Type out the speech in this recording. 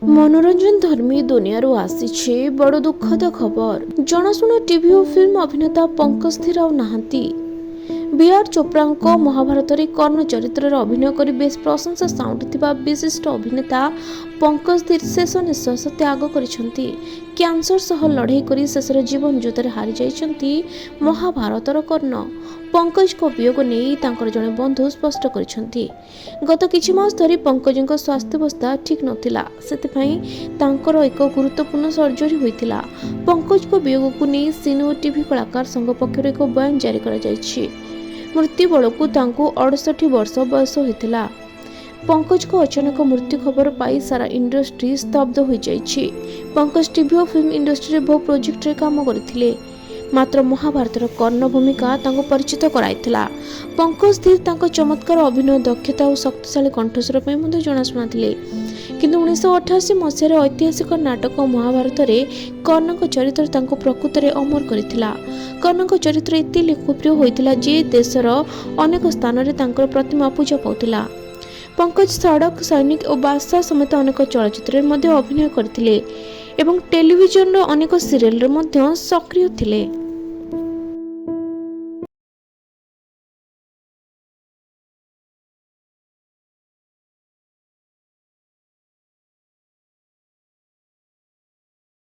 मनोरंजन धर्मी दुनिया आसी बड़ दुखद खबर। जनाशुना टीवी और फिल्म अभिनेता पंकज स्थिर आउ नाहांती। बीआर चोप्रा महाभारत कर्ण चरित्र अभिनय कर बेस प्रशंसा साउंटुवा विशिष्ट अभिनेता पंकज स्थिर शेष निश्वास त्याग करिसेंती। कैंसर सह लड़ाई कर शेषर जीवन ज्योति हारी जाइछंती महाभारतर कर्ण। पंकज को वियोग नहीं तांकर जड़े बंधु स्पष्ट करिसेंती। गत किछि मास धरी पंकज स्वास्थ्यावस्था ठीक नथिला, सेतिपई तांकर एक गुरुत्वपूर्ण सर्जरी होइतिला। पंकज को वियोग को नहीं सिने टीवी कलाकार संघ पक्षर एक बयान जारी करा जायछि। मृत्यु बेलू तांको 68 वर्ष बयस होइतिला। पंकज को अचानक मृत्यु खबर पाई सारा इंडस्ट्री स्तब्ध हो जाइछि। पंकज टीवी और फिल्म इंडस्ट्री बहु प्रोजेक्ट रे काम करथिले, मात्र महाभारतर कर्ण भूमिका तांको परिचित कराइथिला। पंकज स्थिर तांको चमत्कार अभिनय दक्षता और शक्तिशाली कंठस्वर पे मध्ये जनाशुना थिले, किंतु 1988 मसीहार ऐतिहासिक नाटक महाभारत रे कर्णक चरित्र तांको प्रकृत रे अमर करिथिला। कर्णक चरित्र एते लोकप्रिय होइतिला जे देशर अनेक स्थान रे तांकर प्रतिमा पूजा पाउतिला। पंकज सड़क सैनिक और बादशाह समेत अनेक चलचित्र मध्ये अभिनय करथिले एवं टेलीविजन रो अनेक सीरियल रे मध्ये सक्रिय थिले।